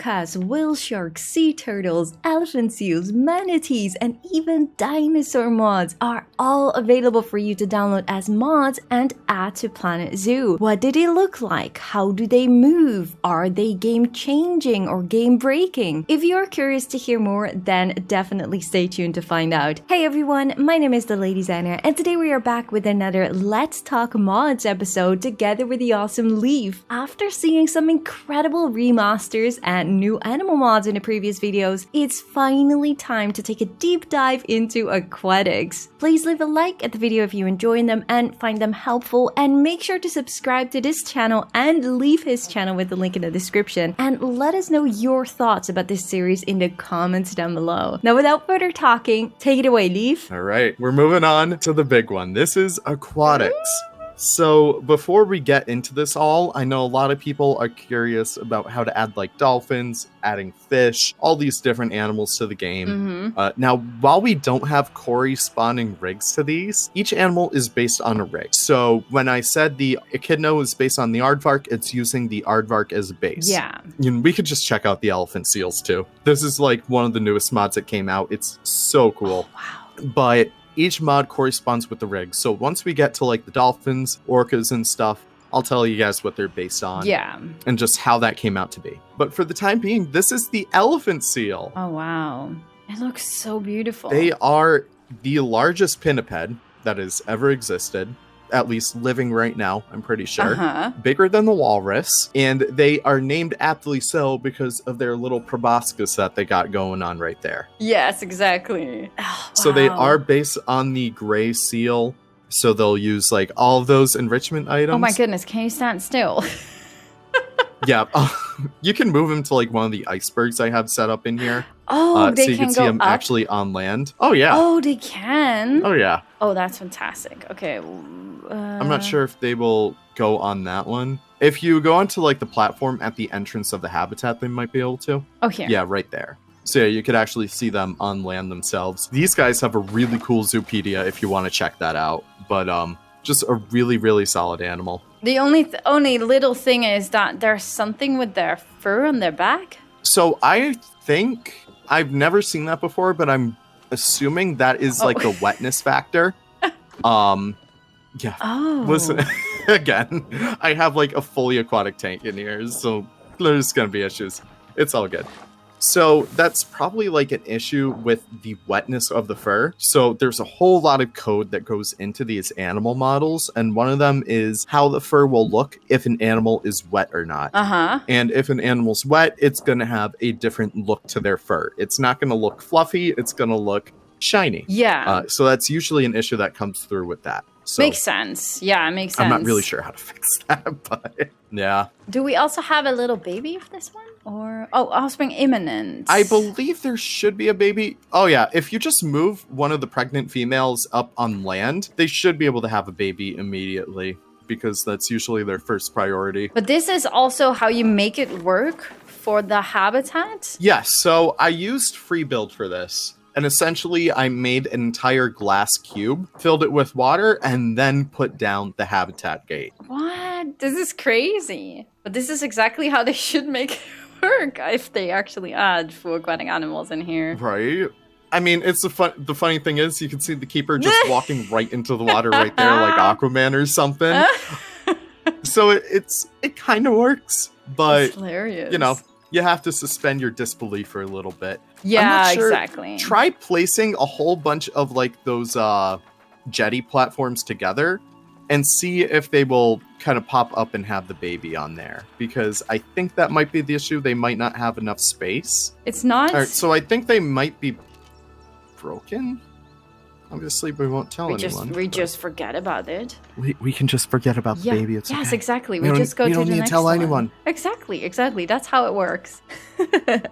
orcas, whale sharks, sea turtles, elephant seals, manatees, and even dinosaur mods are all available for you to download as mods and add to Planet Zoo. What do they look like? How do they move? Are they game changing or game breaking? If you're curious to hear more, then definitely stay tuned to find out. Hey everyone, my name is the Lady Xana, and today we are back with another Let's Talk Mods episode together with the awesome Leaf. After seeing some incredible remasters and new animal mods in the previous videos, it's finally time to take a deep dive into aquatics. Please leave a like at the video if you enjoy them and find them helpful, and make sure to subscribe to this channel and leave his channel with the link in the description, and let us know your thoughts about this series in the comments down below. Now without further talking, take it away, Leaf. All right, we're moving on to the big one. This is aquatics. So before we get into this all, I know a lot of people are curious about how to add like dolphins, adding fish, all these different animals to the game. Now, while we don't have corresponding rigs to these, each animal is based on a rig. So when I said the echidna is based on the aardvark, it's using the aardvark as a base. Yeah. You know, we could just check out the elephant seals too. This is like one of the newest mods that came out. It's so cool. Oh, wow. But each mod corresponds with the rig. So once we get to like the dolphins, orcas and stuff, I'll tell you guys what they're based on. Yeah. And just how that came out to be. But for the time being, this is the elephant seal. Oh, wow. It looks so beautiful. They are the largest pinniped that has ever existed. At least living right now, I'm pretty sure. Bigger than the walrus. And they are named aptly so because of their little proboscis that they got going on right there. Yes, exactly. Oh, so they are based on the gray seal. So they'll use like all of those enrichment items. Oh my goodness, can you stand still? Yeah, you can move them to like one of the icebergs I have set up in here. Oh, they so you can can see go them up? actually on land. Oh yeah. Oh, they can? Oh yeah. Oh, that's fantastic. Okay. I'm not sure if they will go on that one. If you go onto like the platform at the entrance of the habitat, they might be able to. Oh, here. Yeah, right there. So yeah, you could actually see them on land themselves. These guys have a really cool Zoopedia if you want to check that out. But just a really, really solid animal. The only little thing is that there's something with their fur on their back. So I think I've never seen that before, but I'm assuming that is like the wetness factor. Yeah. Oh. Listen, again, I have like a fully aquatic tank in here, so there's gonna be issues. It's all good. So that's probably like an issue with the wetness of the fur. So there's a whole lot of code that goes into these animal models, and one of them is how the fur will look if an animal is wet or not. And if an animal's wet, it's gonna have a different look to their fur. It's not gonna look fluffy, it's gonna look shiny. Yeah. So that's usually an issue that comes through with that. So makes sense. Yeah, it makes sense. I'm not really sure how to fix that, but yeah. Do we also have a little baby for this one? Or offspring imminent? I believe there should be a baby. Oh yeah, if you just move one of the pregnant females up on land, they should be able to have a baby immediately, because that's usually their first priority. But this is also how you make it work for the habitat? Yes, so I used free build for this. And essentially, I made an entire glass cube, filled it with water, and then put down the habitat gate. What? This is crazy. But this is exactly how they should make it work if they actually add full aquatic animals in here. Right? I mean, it's the funny thing is, you can see the keeper just walking right into the water right there, like Aquaman or something. So it kind of works, but That's hilarious. You know, you have to suspend your disbelief for a little bit. Yeah, I'm not sure. exactly. Try placing a whole bunch of like those jetty platforms together and see if they will kind of pop up and have the baby on there, because I think that might be the issue. They might not have enough space. It's not. All right, so I think they might be broken. Obviously, we won't tell anyone. We just forget about it. We can just forget about the baby. It's yes, okay. exactly. We just go to the next one. We don't need to tell anyone. Exactly. That's how it works.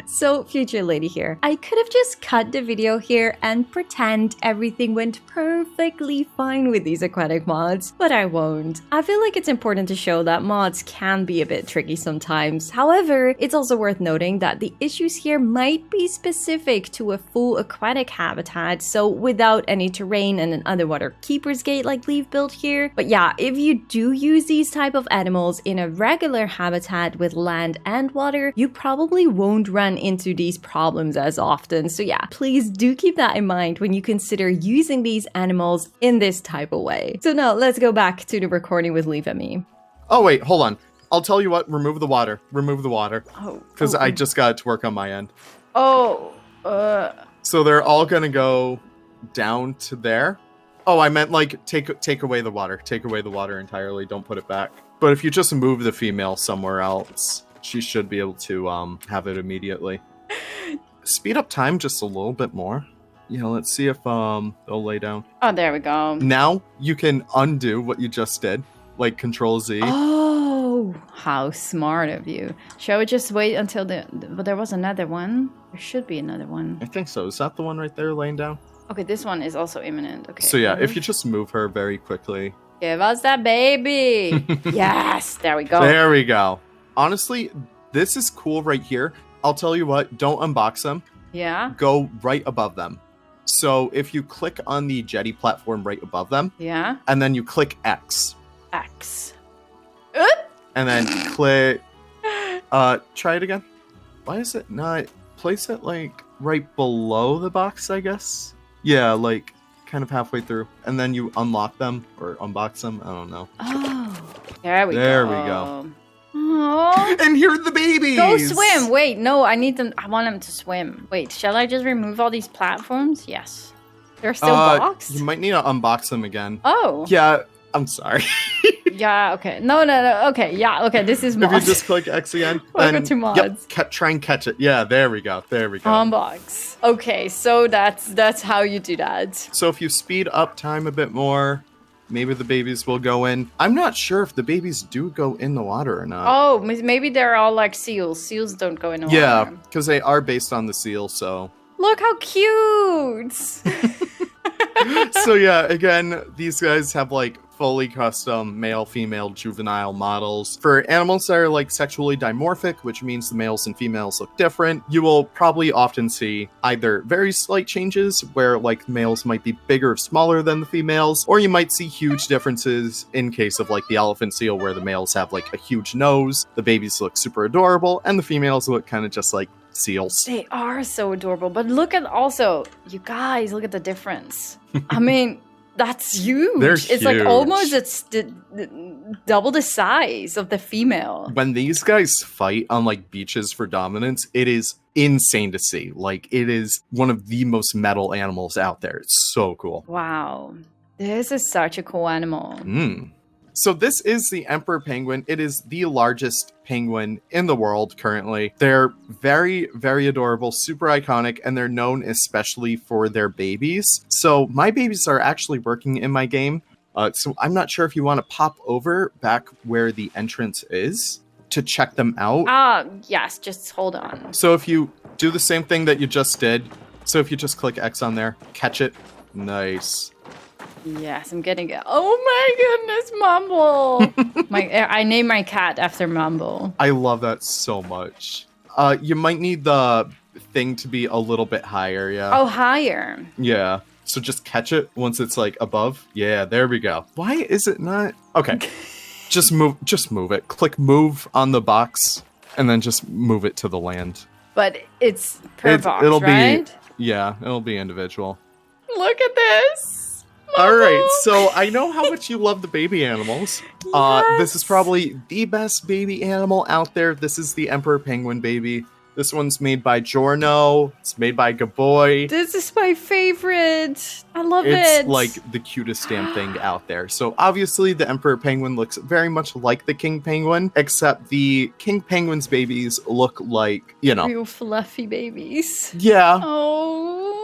So, future lady here. I could have just cut the video here and pretend everything went perfectly fine with these aquatic mods, but I won't. I feel like it's important to show that mods can be a bit tricky sometimes. However, it's also worth noting that the issues here might be specific to a full aquatic habitat, so without any sunny terrain and an underwater keeper's gate like we've built here. But yeah, if you do use these type of animals in a regular habitat with land and water, you probably won't run into these problems as often. So yeah, please do keep that in mind when you consider using these animals in this type of way. So now let's go back to the recording with Leaf and me. Oh wait, hold on. I'll tell you what, remove the water. Remove the water. Oh. Because I just got it to work on my end. Oh. So they're all gonna go down to there. Oh, I meant like take away the water. Take away the water entirely. Don't put it back. But if you just move the female somewhere else, she should be able to have it immediately. Speed up time just a little bit more. Yeah, let's see if they'll lay down. Oh, there we go. Now you can undo what you just did. Like Control Z. Oh, how smart of you. Shall we just wait until but there was another one? There should be another one. I think so. Is that the one right there laying down? Okay, this one is also imminent. Okay. So yeah, if you just move her very quickly. Give us that baby. Yes, there we go. There we go. Honestly, this is cool right here. I'll tell you what, don't unbox them. Yeah. Go right above them. So if you click on the jetty platform right above them. Yeah. And then you click X. X. And then click try it again. Why is it not place it like right below the box, I guess? Yeah, like kind of halfway through. And then you unlock them or unbox them. I don't know. Oh. There we There go. we go. Aww. And here are the babies. Go swim. Wait, no, I need them. I want them to swim. Wait, shall I just remove all these platforms? Yes. They're still boxed? You might need to unbox them again. Oh. Yeah, I'm sorry. Yeah, okay. No. Okay, yeah, okay, this is mods. If you just click X again, Welcome to mods. Yep, try and catch it. Yeah, there we go. There we go. Unbox. Okay, so that's how you do that. So if you speed up time a bit more, maybe the babies will go in. I'm not sure if the babies do go in the water or not. Oh, maybe they're all like seals. Seals don't go in the water. Yeah, because they are based on the seal, so. Look how cute! So yeah, again, these guys have like fully custom male, female, juvenile models. For animals that are like sexually dimorphic, which means the males and females look different, you will probably often see either very slight changes where like males might be bigger or smaller than the females, or you might see huge differences in case of like the elephant seal where the males have like a huge nose, the babies look super adorable, and the females look kind of just like seals. They are so adorable, but look at also, you guys, look at the difference. I mean, that's huge. It's like almost double the size of the female. When these guys fight on like beaches for dominance, it is insane to see. Like it is one of the most metal animals out there. It's so cool. Wow. This is such a cool animal. So this is the emperor penguin. It is the largest penguin in the world currently. They're very, very adorable, super iconic, and they're known especially for their babies. So my babies are actually working in my game. So I'm not sure if you want to pop over back where the entrance is to check them out. Yes, just hold on. So if you do the same thing that you just did, so if you just click X on there, catch it. Nice. Yes, I'm getting it. Oh my goodness, Mumble! I named my cat after Mumble. I love that so much. You might need the thing to be a little bit higher, yeah. Oh, higher. Yeah. So just catch it once it's like above. Yeah, there we go. Why is it not? Okay. Just move it. Click move on the box and then just move it to the land. But it's per box, it'll right? It'll be individual. Look at this. All right, so I know how much you love the baby animals. Yes. This is probably the best baby animal out there. This is the emperor penguin baby. This one's made by Giorno. It's made by Gaboy. This is my favorite. I love it. It's like the cutest damn thing out there. So obviously the emperor penguin looks very much like the king penguin, except the king penguin's babies look like, real fluffy babies. Yeah. Oh.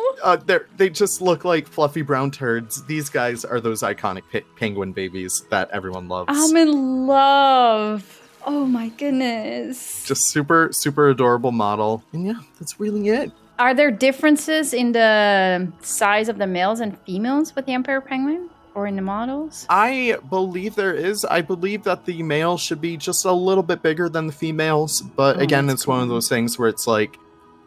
They just look like fluffy brown turds. These guys are those iconic penguin babies that everyone loves. I'm in love. Oh my goodness. Just super, super adorable model. And yeah, that's really it. Are there differences in the size of the males and females with the emperor penguin? Or in the models? I believe there is. I believe that the male should be just a little bit bigger than the females. But again, it's one of those things where it's like,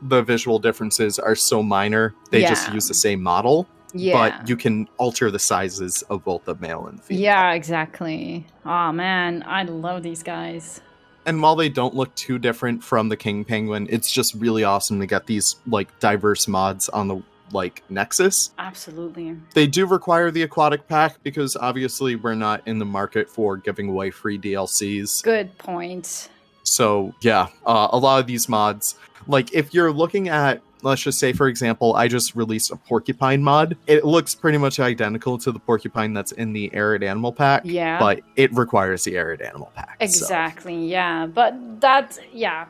the visual differences are so minor, they just use the same model. Yeah. But you can alter the sizes of both the male and female. Yeah, exactly. Oh man, I love these guys. And while they don't look too different from the king penguin, it's just really awesome to get these like diverse mods on the like Nexus. Absolutely. They do require the aquatic pack because obviously we're not in the market for giving away free DLCs. Good point. So yeah, a lot of these mods, like if you're looking at, let's just say, for example, I just released a porcupine mod. It looks pretty much identical to the porcupine that's in the Arid Animal Pack. Yeah. But it requires the Arid Animal Pack. Exactly, yeah. But that, yeah.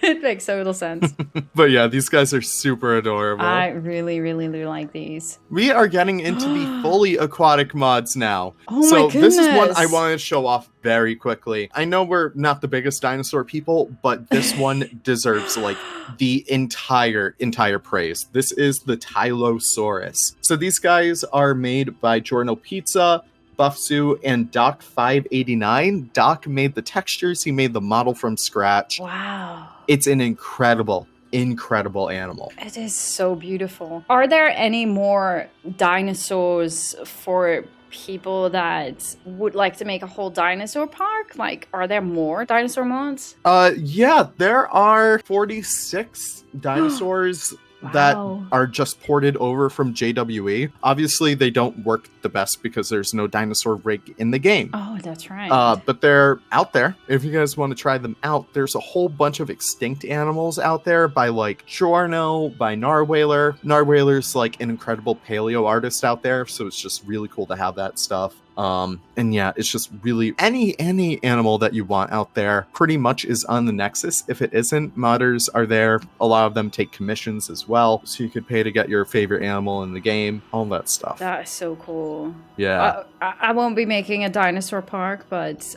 It makes total sense. But yeah, these guys are super adorable. I really, really do like these. We are getting into the fully aquatic mods now. Oh so my this is one goodness. I wanted to show off very quickly. I know we're not the biggest dinosaur people, but this one deserves like the entire praise. This is the Tylosaurus. So these guys are made by Giorno Pizza, Buff Zoo, and Doc 589. Doc made the textures, he made the model from scratch. Wow. It's an incredible animal. It is so beautiful. Are there any more dinosaurs for people that would like to make a whole dinosaur park? Like, are there more dinosaur mods? Yeah, there are 46 dinosaurs that Wow. are just ported over from JWE. Obviously, they don't work the best because there's no dinosaur rig in the game. Oh, that's right. But they're out there. If you guys want to try them out, there's a whole bunch of extinct animals out there by like Giorno, by Narwhaler. Narwhaler's like an incredible paleo artist out there, so it's just really cool to have that stuff. And yeah, it's just really any animal that you want out there pretty much is on the Nexus. If it isn't, modders are there. A lot of them take commissions as well, so you could pay to get your favorite animal in the game, all that stuff. That is so cool. Yeah. I won't be making a dinosaur park, but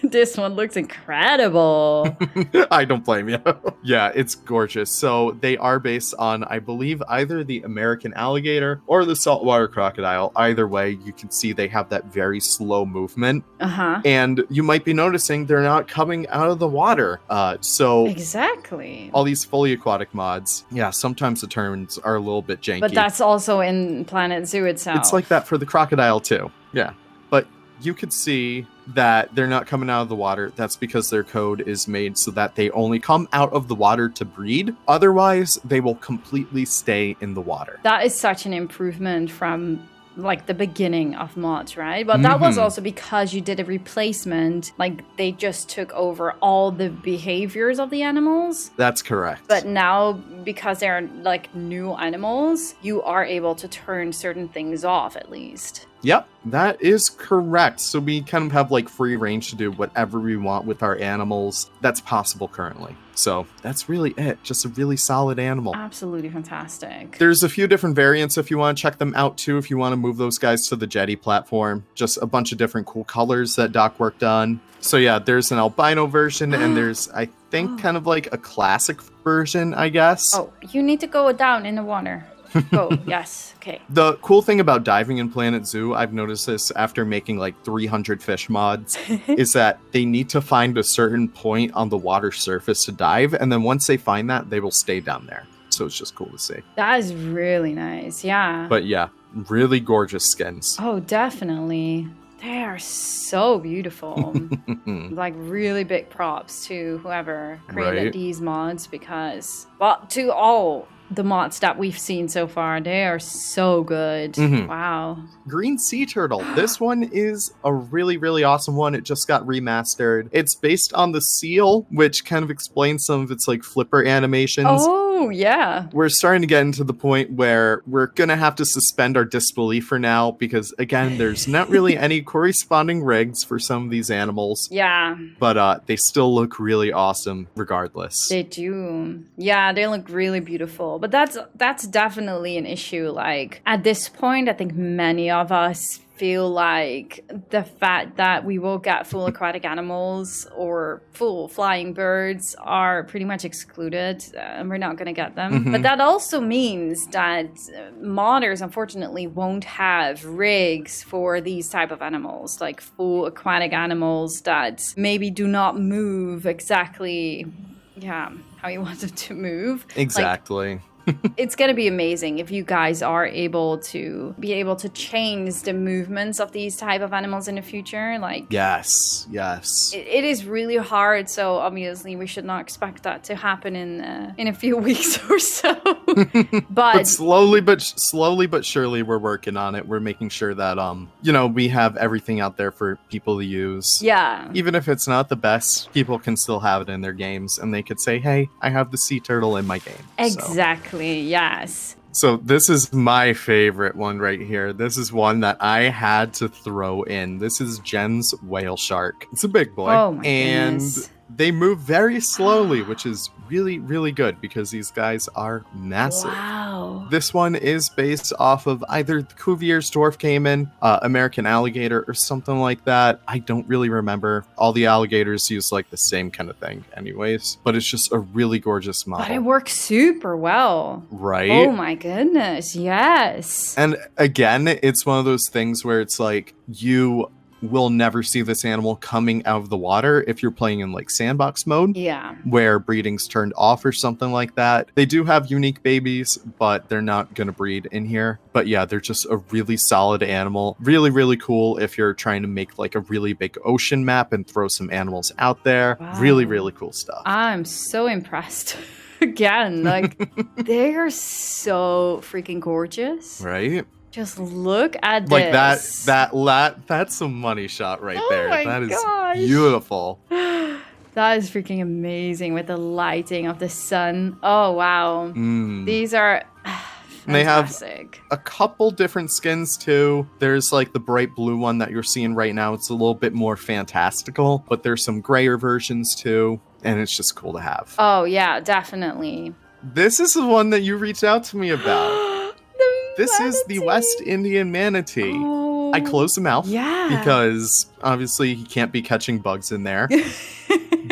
this one looks incredible. I don't blame you. Yeah, it's gorgeous. So they are based on, I believe, either the American alligator or the saltwater crocodile. Either way, you can see they have that very slow movement. Uh-huh. And you might be noticing they're not coming out of the water. So Exactly. all these fully aquatic mods, yeah, sometimes the turns are a little bit janky. But that's also in Planet Zoo itself. It's like that for the crocodile too. Yeah. But you could see that they're not coming out of the water. That's because their code is made so that they only come out of the water to breed. Otherwise, they will completely stay in the water. That is such an improvement from like the beginning of mods, right? But that was also because you did a replacement. Like they just took over all the behaviors of the animals. That's correct. But now, because they're like new animals, you are able to turn certain things off at least. Yep, that is correct. So we kind of have like free range to do whatever we want with our animals. That's possible currently. So that's really it. Just a really solid animal. Absolutely fantastic. There's a few different variants if you want to check them out too, if you want to move those guys to the Jetty platform. Just a bunch of different cool colors that Doc worked on. So yeah, there's an albino version and there's, I think, kind of like a classic version, I guess. Oh, you need to go down in the water. Go, yes, okay. The cool thing about diving in Planet Zoo, I've noticed this after making like 300 fish mods, is that they need to find a certain point on the water surface to dive, and then once they find that, they will stay down there. So it's just cool to see. That is really nice, yeah. But yeah, really gorgeous skins. Oh, definitely. They are so beautiful. Like really big props to whoever created these mods because, well, to all the mods that we've seen so far, they are so good. Wow. Green Sea Turtle. This one is a really, really awesome one. It just got remastered. It's based on the seal, which kind of explains some of its like flipper animations. Oh, yeah. We're starting to get into the point where we're going to have to suspend our disbelief for now because, again, there's not really any corresponding rigs for some of these animals. Yeah. But they still look really awesome regardless. They do. Yeah, they look really beautiful. But that's definitely an issue. Like, at this point, I think many of us feel like the fact that we will get full aquatic animals or full flying birds are pretty much excluded and we're not going to get them. But that also means that modders unfortunately won't have rigs for these type of animals, like full aquatic animals that maybe do not move exactly how you want them to move. Exactly. It's gonna be amazing if you guys are able to change the movements of these type of animals in the future. Like, yes. it is really hard, so obviously we should not expect that to happen in a few weeks or so. But slowly but surely we're working on it. We're making sure that we have everything out there for people to use. Yeah. Even if it's not the best, people can still have it in their games, and they could say, hey, I have the sea turtle in my game. Exactly, yes. So this is my favorite one right here. This is one that I had to throw in. This is Jen's whale shark. It's a big boy. Oh my goodness. They move very slowly, which is really, really good because these guys are massive. Wow. This one is based off of either Cuvier's dwarf caiman, American alligator, or something like that. I don't really remember. All the alligators use like the same kind of thing anyways, but it's just a really gorgeous model. But it works super well. Right? Oh my goodness, yes. And again, it's one of those things where it's like you will never see this animal coming out of the water if you're playing in like sandbox mode. Yeah. Where breeding's turned off or something like that. They do have unique babies, but they're not going to breed in here. But yeah, they're just a really solid animal. Really, really cool if you're trying to make like a really big ocean map and throw some animals out there. Wow. Really, really cool stuff. I'm so impressed. Again, like, they are so freaking gorgeous. Right? Just look at like this. That's some money shot right there. That is beautiful. That is freaking amazing with the lighting of the sun. Oh wow. These are fantastic. And they have a couple different skins too. There's like the bright blue one that you're seeing right now. It's a little bit more fantastical, but there's some grayer versions too, and it's just cool to have. Oh yeah, definitely. This is the one that you reached out to me about. This is the West Indian manatee. Oh, I closed the mouth because obviously he can't be catching bugs in there.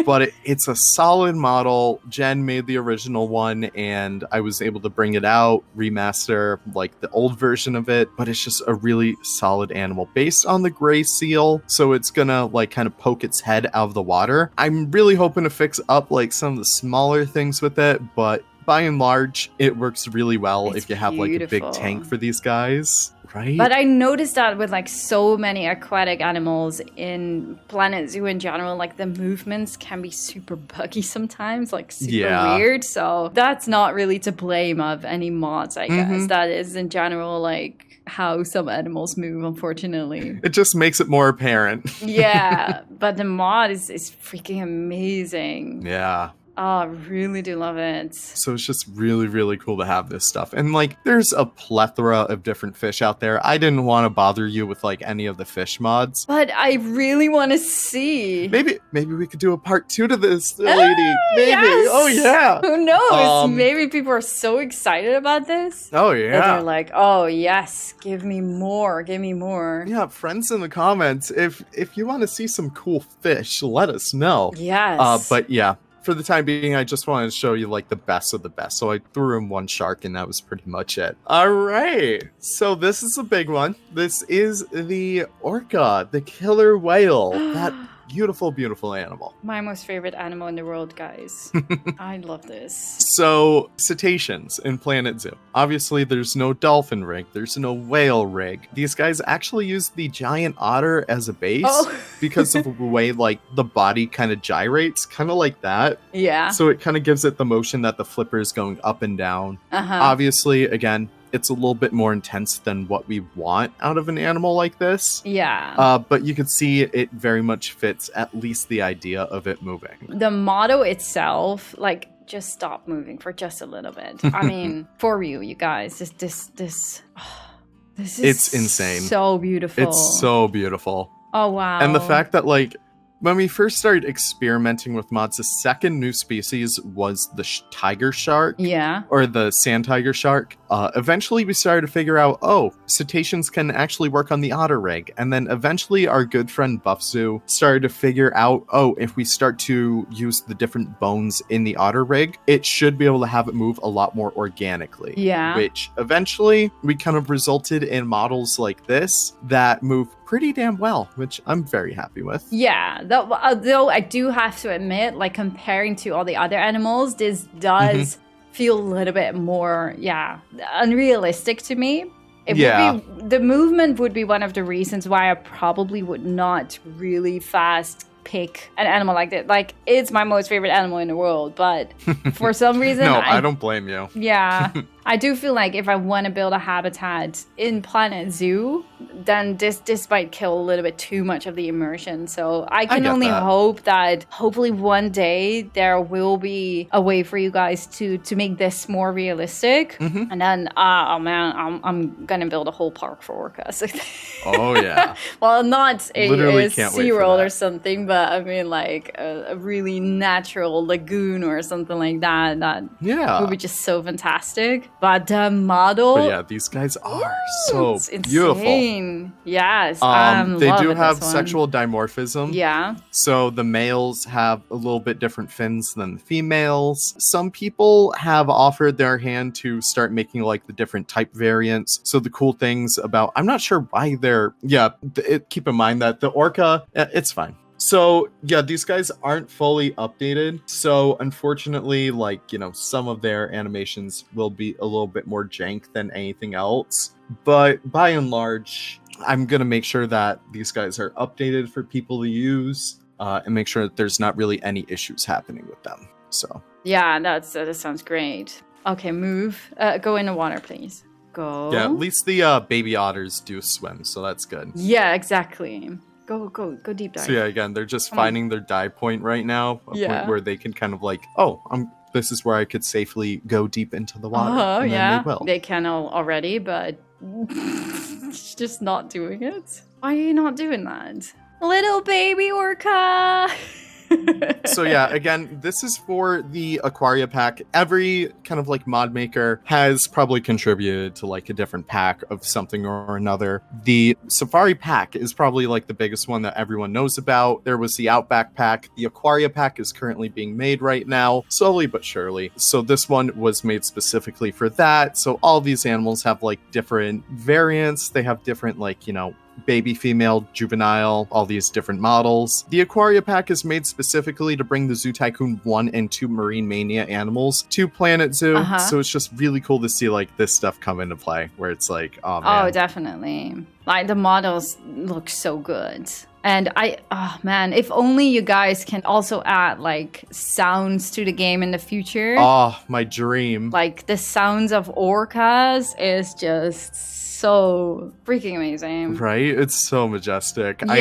But it's a solid model. Jen made the original one, and I was able to bring it out, remaster like the old version of it. But it's just a really solid animal based on the gray seal. So it's gonna like kind of poke its head out of the water. I'm really hoping to fix up like some of the smaller things with it, but by and large, it works really well if you have like a big tank for these guys, right? But I noticed that with like so many aquatic animals in Planet Zoo in general, like the movements can be super buggy sometimes, like super weird. So that's not really to blame of any mods, I guess. That is in general like how some animals move, unfortunately. It just makes it more apparent. Yeah, but the mod is freaking amazing. Yeah. Oh, I really do love it. So it's just really, really cool to have this stuff. And like, there's a plethora of different fish out there. I didn't want to bother you with like any of the fish mods. But I really want to see. Maybe we could do a part 2 to this, lady. Maybe. Yes. Oh, yeah. Who knows? Maybe people are so excited about this. Oh, yeah. That they're like, oh, yes, give me more. Give me more. Yeah, friends in the comments, if you want to see some cool fish, let us know. Yes. But yeah. For the time being, I just wanted to show you like the best of the best. So I threw in one shark and that was pretty much it. All right. So this is a big one. This is the Orca, the killer whale. That beautiful, beautiful animal. My most favorite animal in the world, guys. I love this. So cetaceans in Planet Zoo. Obviously, there's no dolphin rig. There's no whale rig. These guys actually use the giant otter as a base because of the way like the body kind of gyrates, kind of like that. Yeah. So it kind of gives it the motion that the flipper is going up and down. Obviously, again, it's a little bit more intense than what we want out of an animal like this. Yeah. But you can see it very much fits at least the idea of it moving. The model itself, like, just stop moving for just a little bit. I mean, for you guys, this is it's insane. So beautiful. It's so beautiful. Oh, wow. And the fact that, like, when we first started experimenting with mods, the second new species was the tiger shark. Yeah. Or the sand tiger shark. Eventually we started to figure out, cetaceans can actually work on the otter rig. And then eventually our good friend Buffzoo started to figure out, if we start to use the different bones in the otter rig, it should be able to have it move a lot more organically. Yeah. Which eventually we kind of resulted in models like this that move pretty damn well, which I'm very happy with. Yeah, though I do have to admit, like comparing to all the other animals, this does feel a little bit more, unrealistic to me. It Yeah. would be, the movement would be one of the reasons why I probably would not really fast pick an animal like that. Like, it's my most favorite animal in the world, but for some reason... No, I don't blame you. Yeah. I do feel like if I want to build a habitat in Planet Zoo, then this might kill a little bit too much of the immersion. So I can only hope that hopefully one day there will be a way for you guys to make this more realistic. And then, oh man, I'm gonna build a whole park for orcas. Oh yeah. Well, not a can't wait for SeaWorld that. or something, but I mean like a really natural lagoon or something like that. That would be just so fantastic. But the model... But yeah, these guys are so it's beautiful. insane. Yes, They do have sexual dimorphism. Yeah. So the males have a little bit different fins than the females. Some people have offered their hand to start making like the different type variants. So the cool things about... I'm not sure why they're... Yeah, keep in mind that the orca, it's fine. So, yeah, these guys aren't fully updated. So, unfortunately, like, you know, some of their animations will be a little bit more jank than anything else. But by and large, I'm going to make sure that these guys are updated for people to use and make sure that there's not really any issues happening with them. So, yeah, that sounds great. Okay, move. Go in the water, please. Go. Yeah, at least the baby otters do swim, so that's good. Yeah, exactly. Go deep dive. So yeah, again, they're just finding their dive point right now, a point where they can kind of like, this is where I could safely go deep into the water. Oh, and yeah. then they will. They can already, but just not doing it. Why are you not doing that? Little baby orca! So yeah, again, this is for the Aquaria pack. Every kind of like mod maker has probably contributed to like a different pack of something or another. The Safari pack is probably like the biggest one that everyone knows about. There was the Outback pack. The Aquaria pack is currently being made right now, slowly but surely. So this one was made specifically for that. So all these animals have like different variants. They have different like, you know, baby, female, juvenile, all these different models. The Aquaria pack is made specifically to bring the Zoo Tycoon 1 and 2 Marine Mania animals to Planet Zoo. So it's just really cool to see like this stuff come into play where it's like, oh man. Oh, definitely. Like the models look so good. And if only you guys can also add like sounds to the game in the future. Oh, my dream. Like the sounds of orcas is just so freaking amazing. Right? It's so majestic. Yeah.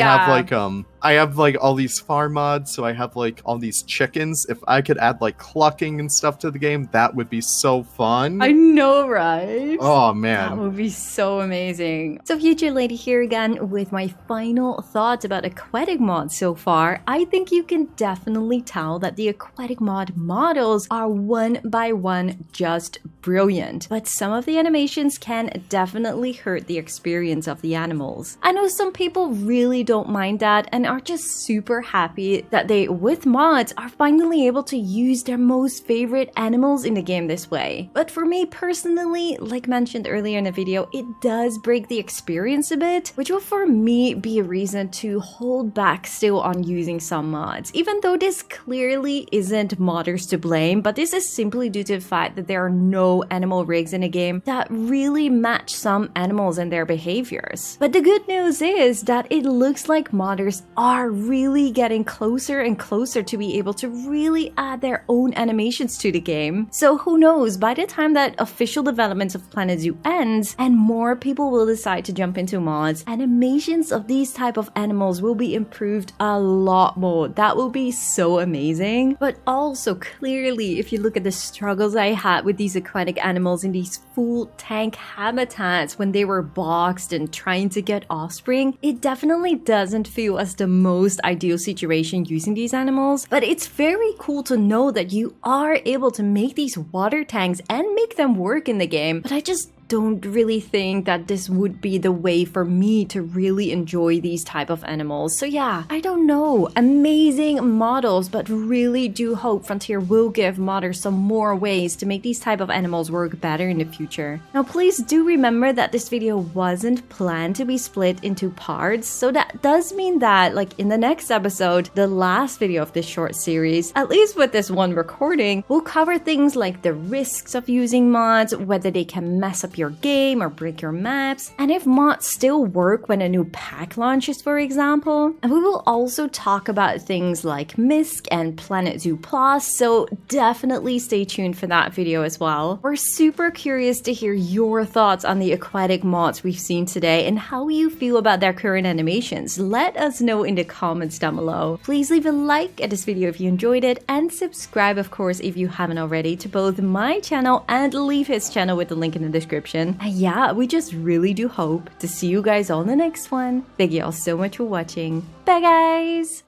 I have like all these farm mods, so I have like all these chickens. If I could add like clucking and stuff to the game, that would be so fun. I know, right? Oh man. That would be so amazing. So Future Lady here again with my final thoughts about aquatic mods so far. I think you can definitely tell that the aquatic mod models are one by one just brilliant, but some of the animations can definitely hurt the experience of the animals. I know some people really don't mind that and are just super happy that they, with mods, are finally able to use their most favorite animals in the game this way. But for me personally, like mentioned earlier in the video, it does break the experience a bit, which will for me be a reason to hold back still on using some mods. Even though this clearly isn't modders to blame, but this is simply due to the fact that there are no animal rigs in the game that really match some animals and their behaviors. But the good news is that it looks like modders are really getting closer and closer to be able to really add their own animations to the game. So who knows, by the time that official development of Planet Zoo ends and more people will decide to jump into mods, animations of these type of animals will be improved a lot more. That will be so amazing. But also clearly, if you look at the struggles I had with these aquatic animals in these full tank habitats when they were boxed and trying to get offspring, it definitely doesn't feel as the most ideal situation using these animals. But it's very cool to know that you are able to make these water tanks and make them work in the game. But I just don't really think that this would be the way for me to really enjoy these type of animals. So yeah, I don't know. Amazing models, but really do hope Frontier will give modders some more ways to make these type of animals work better in the future. Now please do remember that this video wasn't planned to be split into parts, so that does mean that like in the next episode, the last video of this short series, at least with this one recording, we'll cover things like the risks of using mods, whether they can mess up your game or break your maps, and if mods still work when a new pack launches, for example. And we will also talk about things like MISC and Planet Zoo Plus, so definitely stay tuned for that video as well. We're super curious to hear your thoughts on the aquatic mods we've seen today and how you feel about their current animations. Let us know in the comments down below. Please leave a like at this video if you enjoyed it, and subscribe of course if you haven't already to both my channel and leave his channel with the link in the description. And yeah, we just really do hope to see you guys all in the next one. Thank you all so much for watching. Bye guys!